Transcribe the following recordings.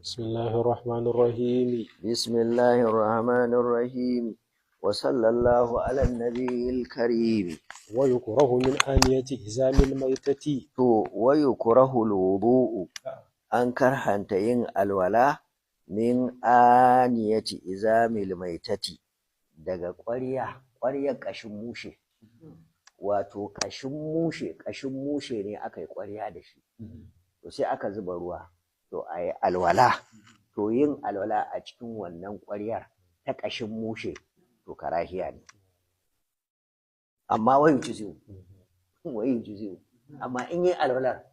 بسم الله الرحمن الرحيم. بسم الله الرحمن الرحيم وصلى الله على النبي الكريم. ويكره من آنية إزام الميتة. To wayukrahu alwudu'u an karhanta yin alwala min aniyati izamil maitati daga ƙwaryar ƙashin mushe. Wato ƙashin mushe ne aka yi ƙwarya da shi, to sai aka zuba ruwa, to a yi alwala, to yin alwala a cikin wannan ƙwaryar ta ƙashin mushe to karahiya ne, amma wayu jizi'u amma in yi alwalar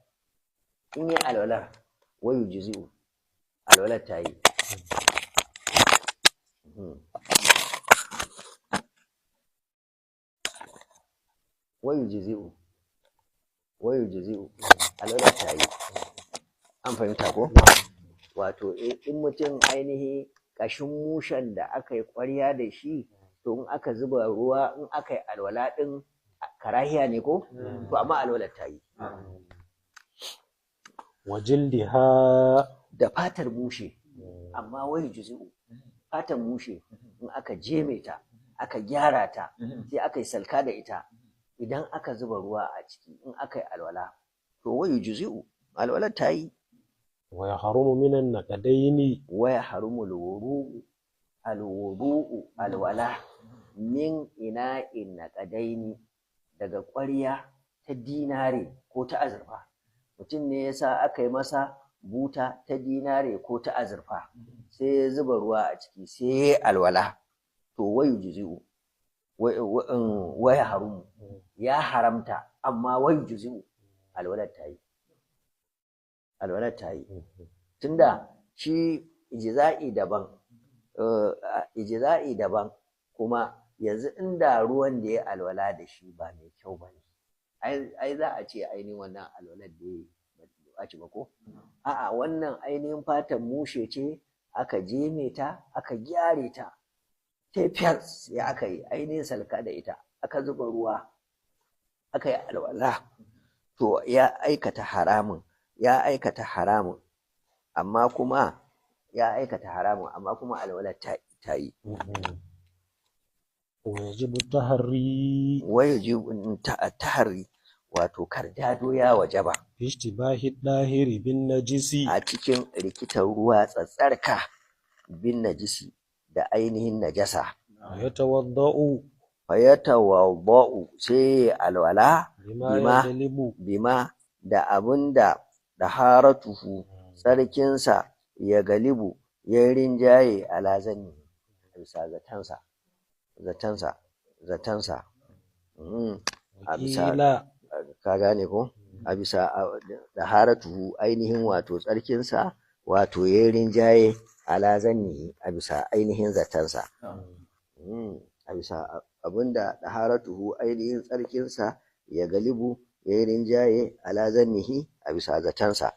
wayu jizi'u, alwalar ta yi. wayu jizi'u alwalar ta yi. An fahimta ko? Wato in mutum ainihi ƙashin mushen da aka yi ƙwarya da shi, to in aka zuba ruwa, in aka yi alwala ɗin karahiya ne ko? To amma alwalar ta yi. وجلدها Da fatar mushe, amma wayu jizi'u fatar mushe in aka jeme ta, aka gyara ta, sai aka yi salka da ita, idan aka zuba ruwa a ciki, in aka yi alwala, to wayu jizi'u alwalar ta yi. ويحرم من النقدين. Waya harumul alwudu'u alwala min ina'in naqadaini daga ƙwarya ta dinare ko ta azurfa. Mutum ne yasa aka yi masa buta ta dinare ko ta azurfa, sai ya zuba ruwa a ciki, sai ya alwala, to wayu jizi'u waya harumu ya haramta, amma wayu jizi'u alwalar ta yi. Tunda shi ijza'i daban, kuma yanzu inda ruwan da ya alwala da shi ba mai kyau ba ne, ai za a ce ainihin wannan alwalar da ya ɓaci ba ko? A'a, wannan ainihin fatan mushe ce aka jeme ta, aka gyare ta, tafiyas ya aka yi ainihin salka da ita, aka zuba ruwa, aka yi alwala, to ya aikata haramun, amma kuma alwalar ta yi. ويجب التحري. Wajibu tahari, wato kardado ya wajaba في اشتباه الطاهر بالنجس. a cikin rikitar ruwa tsatsarka bin najisi da ainihin najasa. ويتوضأ Fayatawadda'u sai alwala بما يجلب bima da abunda daharatuhu tsarkinsa ya galibu ya rinjaye ala zanni bisa zatansa a bisa, وقيل ka gane ko? A bisa daharatuhu ainihin wato tsarkinsa, wato ya rinjaye ala zanni a bisa ainihin zatansa. A bisa abinda daharatuhu ainihin tsarkinsa ya galibu ya rinjaye ala zannihi a bisa zatansa.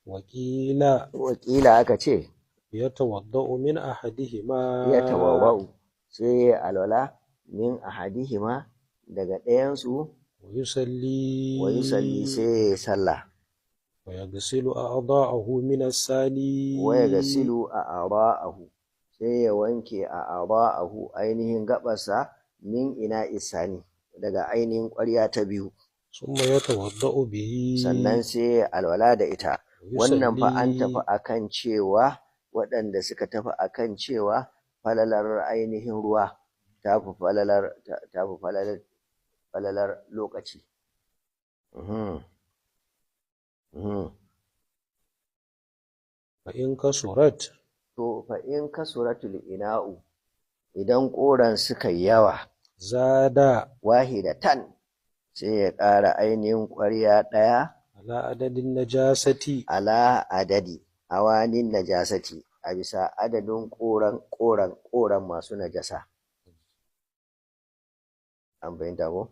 Wakila aka ce يتوضأ من أحدهما. ya tawawwa'u sai ya alwala min ahadihima daga ɗayansu, ويصلي wa yusalli sai ya sallah, ويغسل أعضاءه من الثاني. wa yaghsilu a'dha'ahu sai ya wanke a'dha'ahu ainihin gabarsa min ina isani daga ainihin ƙwarya ta biyu, ثم يتوضأ به. sannan sai ya alwala da ita. Wannan fa an tafi akan cewa, waɗanda suka tafi akan cewa falalar ainihin ruwa ta fi falalar lokaci. فإن كسرت. To fa in kasuratul ina'u, idan ƙoran suka yi yawa, زاد wahidatan sai ya ƙara ainihin ƙwarya ɗaya على عدد النجاسة. ala adadi awanin najasati a bisa adadin ƙoran masu najasa. An fahimta ko?